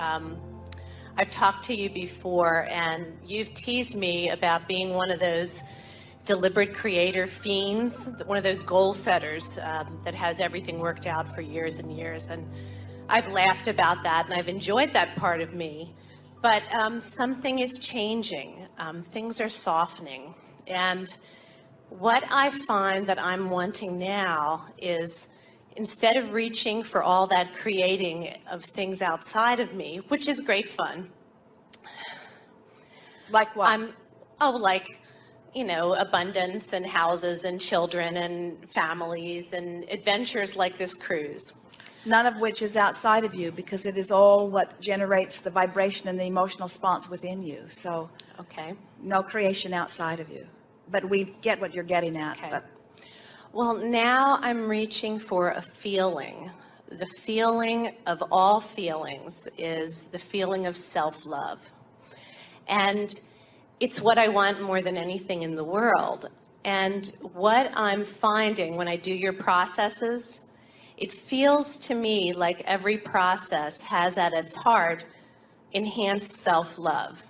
I've talked to you before, and you've teased me about being one of those deliberate creator fiends, one of those goal setters that has everything worked out for years and years. And I've laughed about that, and I've enjoyed that part of me. But something is changing. Things are softening. And what I find that I'm wanting now is, instead of reaching for all that creating of things outside of me, which is great fun. Like what? Like, you know, abundance and houses and children and families and adventures like this cruise. None of which is outside of you, because it is all what generates the vibration and the emotional response within you. So, okay, no creation outside of you. But we get what you're getting at. Okay. But well, now I'm reaching for a feeling. The feeling of all feelings is the feeling of self-love. And it's what I want more than anything in the world. And what I'm finding when I do your processes, it feels to me like every process has at its heart enhanced self-love.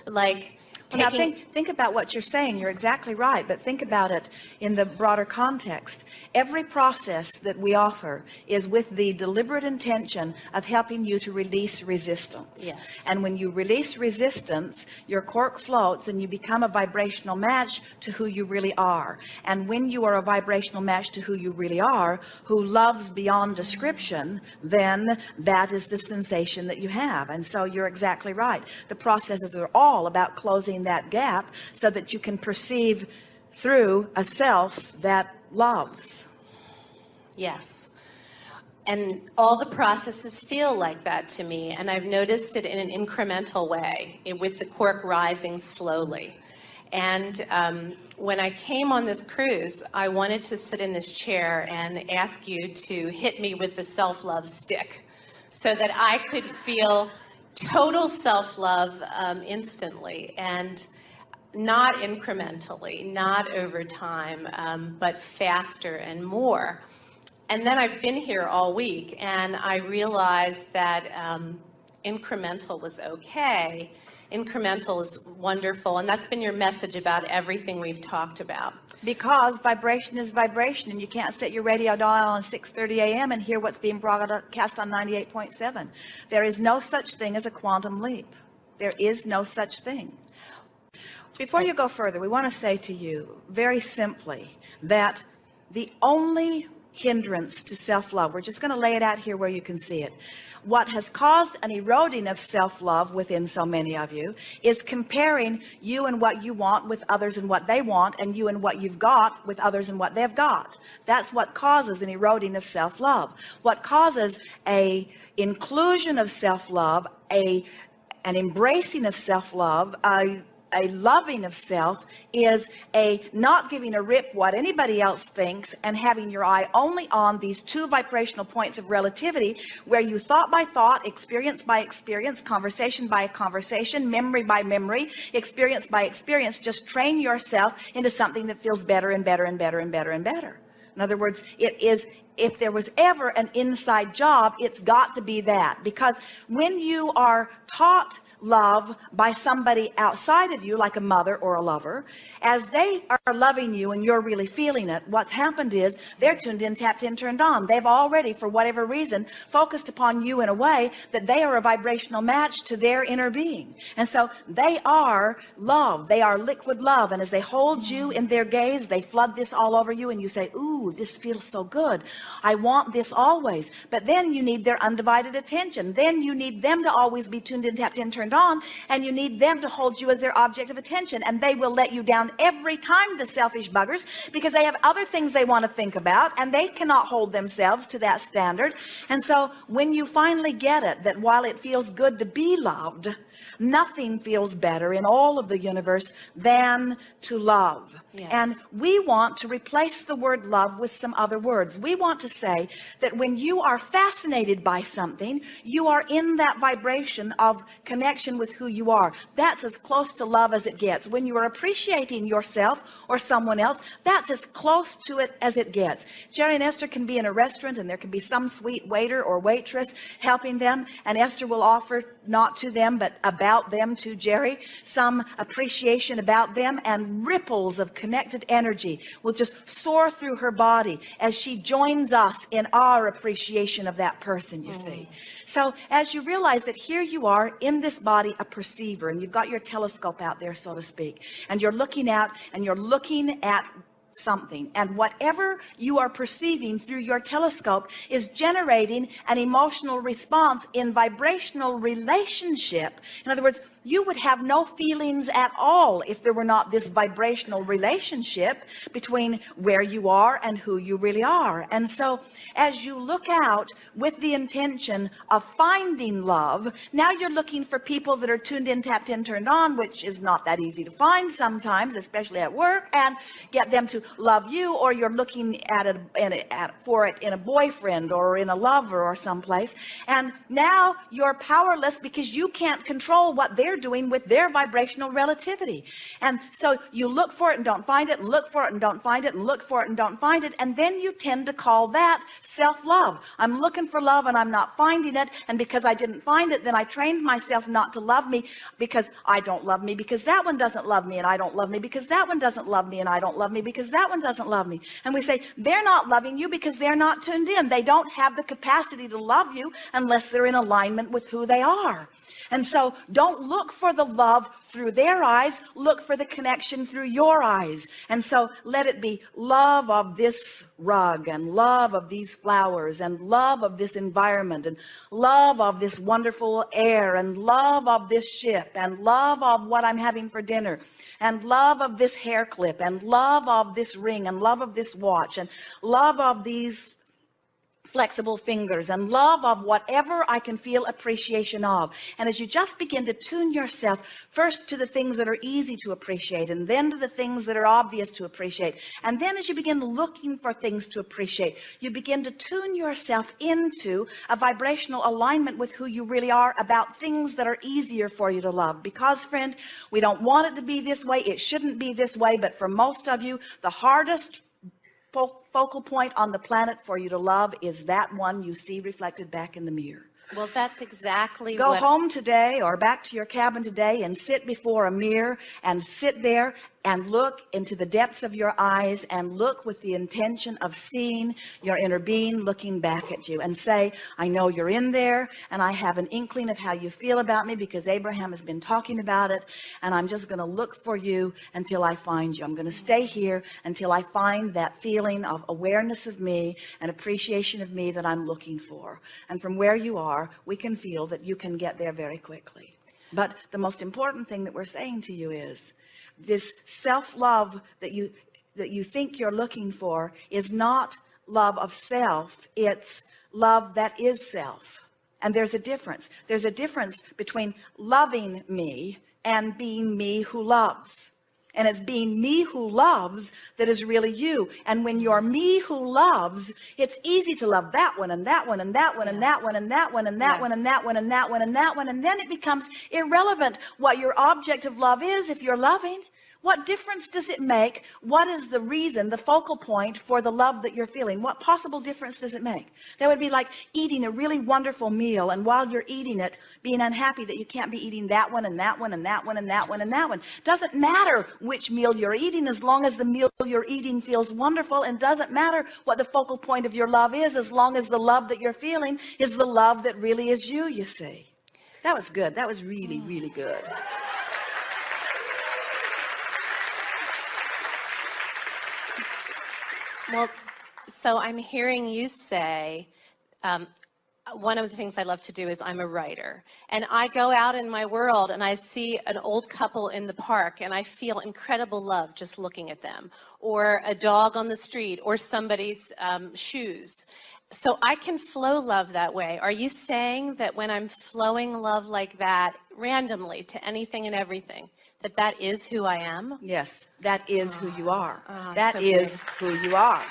Like, now think about what you're saying. You're exactly right, but think about it in the broader context. Every process that we offer is with the deliberate intention of helping you to release resistance. Yes. And when you release resistance, your cork floats and you become a vibrational match to who you really are. And when you are a vibrational match to who you really are, who loves beyond description, then that is the sensation that you have. And so you're exactly right. The processes are all about closing that gap so that you can perceive through a self that loves. Yes. And all the processes feel like that to me, and I've noticed it in an incremental way, with the cork rising slowly. And when I came on this cruise, I wanted to sit in this chair and ask you to hit me with the self-love stick so that I could feel total self-love instantly, and not incrementally, not over time, but faster and more. And then I've been here all week, and I realized that incremental was okay. Incremental is wonderful, and that's been your message about everything we've talked about. Because vibration is vibration, and you can't set your radio dial on 6:30 a.m. and hear what's being broadcast on 98.7. There is no such thing as a quantum leap. There is no such thing. Before you go further, we want to say to you very simply that the only hindrance to self-love, we're just going to lay it out here where you can see it. What has caused an eroding of self-love within so many of you is comparing you and what you want with others and what they want, and you and what you've got with others and what they've got. That's what causes an eroding of self-love. What causes a inclusion of self-love, an embracing of self-love, a loving of self, is a not giving a rip what anybody else thinks and having your eye only on these two vibrational points of relativity, where you thought by thought, experience by experience, conversation by conversation, memory by memory, experience by experience, just train yourself into something that feels better and better and better and better and better. In other words, it is, if there was ever an inside job, it's got to be that. Because when you are taught love by somebody outside of you, like a mother or a lover, as they are loving you and you're really feeling it, what's happened is they're tuned in, tapped in, turned on. They've already, for whatever reason, focused upon you in a way that they are a vibrational match to their inner being. And so they are love. They are liquid love. And as they hold you in their gaze, they flood this all over you, and you say, ooh, this feels so good. I want this always. But then you need their undivided attention. Then you need them to always be tuned in, tapped in, turned on, and you need them to hold you as their object of attention. And they will let you down every time, the selfish buggers, because they have other things they want to think about, and they cannot hold themselves to that standard. And so when you finally get it, that while it feels good to be loved, Nothing feels better in all of the universe than to love. Yes. And we want to replace the word love with some other words. We want to say that when you are fascinated by something, you are in that vibration of connection with who you are. That's as close to love as it gets. When you are appreciating yourself or someone else, that's as close to it as it gets. Jerry and Esther can be in a restaurant, and there can be some sweet waiter or waitress helping them, and Esther will offer not to them but about them to Jerry some appreciation about them, and ripples of connected energy will just soar through her body as she joins us in our appreciation of that person, you see. So as you realize that here you are in this body, a perceiver, and you've got your telescope out there, so to speak, and you're looking out and you're looking at something, and whatever you are perceiving through your telescope is generating an emotional response in vibrational relationship. In other words, you would have no feelings at all if there were not this vibrational relationship between where you are and who you really are. And so as you look out with the intention of finding love, now you're looking for people that are tuned in, tapped in, turned on, which is not that easy to find sometimes, especially at work, and get them to love you. Or you're looking at for it in a boyfriend or in a lover or someplace, and now you're powerless because you can't control what they're doing with their vibrational relativity. And so you look for it and don't find it, and look for it and don't find it, and look for it and don't find it, and then you tend to call that self-love. I'm looking for love and I'm not finding it, and because I didn't find it, then I trained myself not to love me because I don't love me, because that one doesn't love me and I don't love me, because that one doesn't love me and I don't love me, because that one doesn't love me. And we say they're not loving you because they're not tuned in. They don't have the capacity to love you unless they're in alignment with who they are. And so don't look for the love through their eyes, look for the connection through your eyes. And so let it be love of this rug, and love of these flowers, and love of this environment, and love of this wonderful air, and love of this ship, and love of what I'm having for dinner, and love of this hair clip, and love of this ring, and love of this watch, and love of these flexible fingers, and love of whatever I can feel appreciation of. And as you just begin to tune yourself first to the things that are easy to appreciate, and then to the things that are obvious to appreciate, and then as you begin looking for things to appreciate, you begin to tune yourself into a vibrational alignment with who you really are about things that are easier for you to love. Because, friend, we don't want it to be this way. It shouldn't be this way. But for most of you, the hardest focal point on the planet for you to love is that one you see reflected back in the mirror. Well, that's exactly Go what... home today or back to your cabin today and sit before a mirror and sit there and look into the depths of your eyes and look with the intention of seeing your inner being looking back at you, and say, I know you're in there, and I have an inkling of how you feel about me because Abraham has been talking about it, and I'm just going to look for you until I find you. I'm going to stay here until I find that feeling of awareness of me and appreciation of me that I'm looking for. And from where you are, we can feel that you can get there very quickly. But the most important thing that we're saying to you is this self-love that you think you're looking for is not love of self. It's love that is self. And there's a difference. There's a difference between loving me and being me who loves. And it's being me who loves that is really you. And when you're me who loves, it's easy to love that one and that one and that one and that one and that one and that one and that one and that one and that one. And then it becomes irrelevant what your object of love is if you're loving. What difference does it make? What is the reason, the focal point for the love that you're feeling? What possible difference does it make? That would be like eating a really wonderful meal, and while you're eating it, being unhappy that you can't be eating that one and that one and that one and that one and that one. Doesn't matter which meal you're eating as long as the meal you're eating feels wonderful, and doesn't matter what the focal point of your love is as long as the love that you're feeling is the love that really is you, you see. That was good. That was really, really good. Well, so I'm hearing you say, one of the things I love to do is I'm a writer. And I go out in my world and I see an old couple in the park and I feel incredible love just looking at them. Or a dog on the street or somebody's shoes. So I can flow love that way. Are you saying that when I'm flowing love like that randomly to anything and everything, that that is who I am? Yes, that is who you are. That is who you are.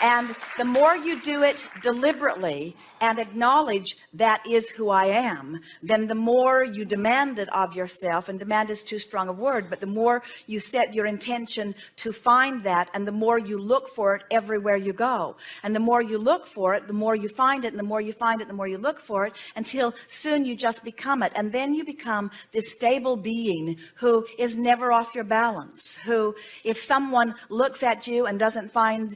And the more you do it deliberately and acknowledge that is who I am, then the more you demand it of yourself, and demand is too strong a word, but the more you set your intention to find that, and the more you look for it everywhere you go. And the more you look for it, the more you find it, and the more you find it, the more you look for it, until soon you just become it. And then you become this stable being who is never off your balance, who, if someone looks at you and doesn't find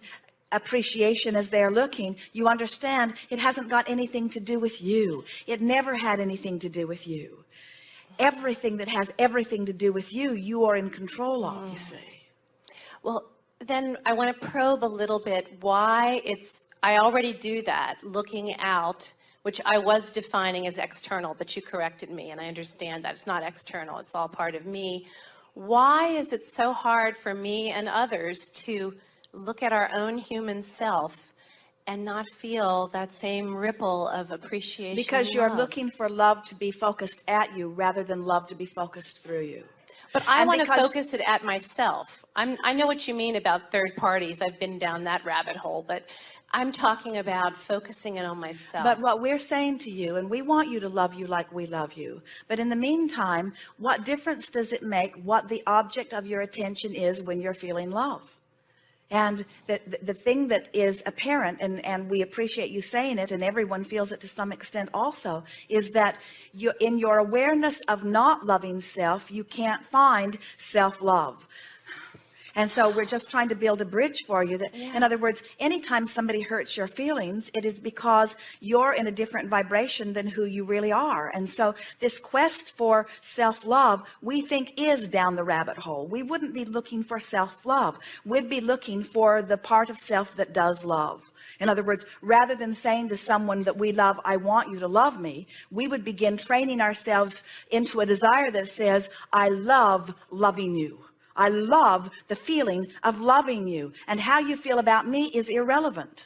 appreciation as they're looking, you understand it hasn't got anything to do with you. It never had anything to do with you. Everything that has everything to do with you, you are in control of, you see. Well, then I want to probe a little bit why I already do that, looking out, which I was defining as external, but you corrected me, and I understand that it's not external, it's all part of me. Why is it so hard for me and others to look at our own human self and not feel that same ripple of appreciation? Because you're looking for love to be focused at you rather than love to be focused through you. But I want to focus it at myself. I know what you mean about third parties. I've been down that rabbit hole, but I'm talking about focusing it on myself. But what we're saying to you, and we want you to love you like we love you, but in the meantime, what difference does it make what the object of your attention is when you're feeling love? And the thing that is apparent, and we appreciate you saying it, and everyone feels it to some extent also, is that you, in your awareness of not loving self, you can't find self-love. And so we're just trying to build a bridge for you that, in other words, anytime somebody hurts your feelings, it is because you're in a different vibration than who you really are. And so this quest for self-love, we think, is down the rabbit hole. We wouldn't be looking for self-love. We'd be looking for the part of self that does love. In other words, rather than saying to someone that we love, I want you to love me, we would begin training ourselves into a desire that says, I love loving you. I love the feeling of loving you, and how you feel about me is irrelevant.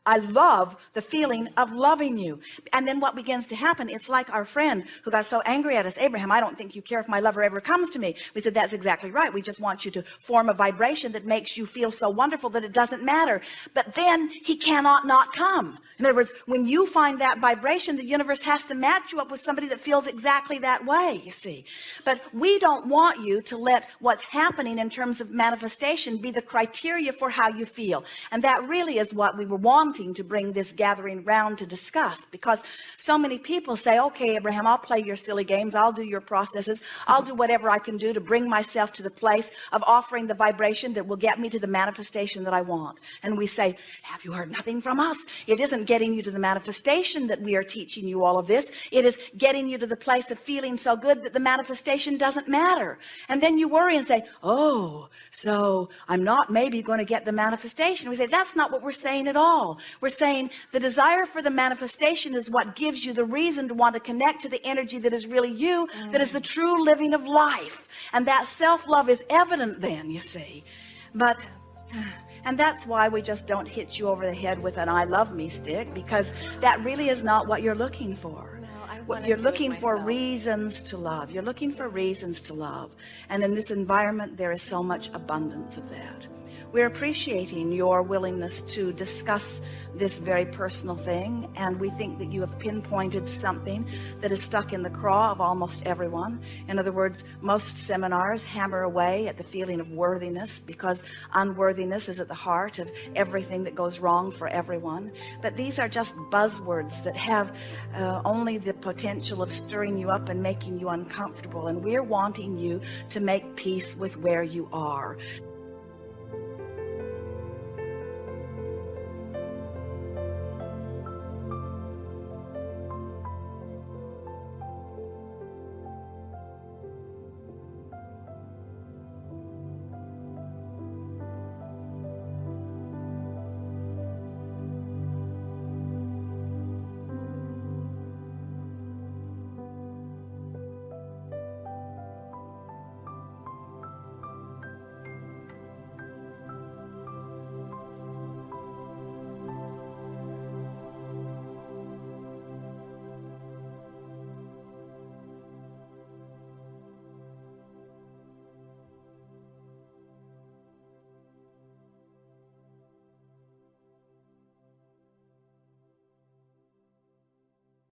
I love the feeling of loving you. And then what begins to happen, it's like our friend who got so angry at us, Abraham, I don't think you care if my lover ever comes to me. We said, that's exactly right. We just want you to form a vibration that makes you feel so wonderful that it doesn't matter. But then he cannot not come. In other words, when you find that vibration, the universe has to match you up with somebody that feels exactly that way, you see. But we don't want you to let what's happening in terms of manifestation be the criteria for how you feel. And that really is what we were wanting to bring this gathering round to discuss, because so many people say, okay, Abraham, I'll play your silly games, I'll do your processes, I'll do whatever I can do to bring myself to the place of offering the vibration that will get me to the manifestation that I want. And we say, have you heard nothing from us? It isn't getting you to the manifestation that we are teaching you all of this. It is getting you to the place of feeling so good that the manifestation doesn't matter. And then you worry and say, oh, so I'm not maybe going to get the manifestation. We say, that's not what we're saying at all. We're saying the desire for the manifestation is what gives you the reason to want to connect to the energy that is really you, that is the true living of life. And that self-love is evident then, you see. But, and that's why we just don't hit you over the head with an I love me stick, because that really is not what you're looking for. You're looking for reasons to love. You're looking for reasons to love. And in this environment, there is so much abundance of that. We're appreciating your willingness to discuss this very personal thing, and we think that you have pinpointed something that is stuck in the craw of almost everyone. In other words, most seminars hammer away at the feeling of worthiness, because unworthiness is at the heart of everything that goes wrong for everyone. But these are just buzzwords that have only the potential of stirring you up and making you uncomfortable, and we're wanting you to make peace with where you are.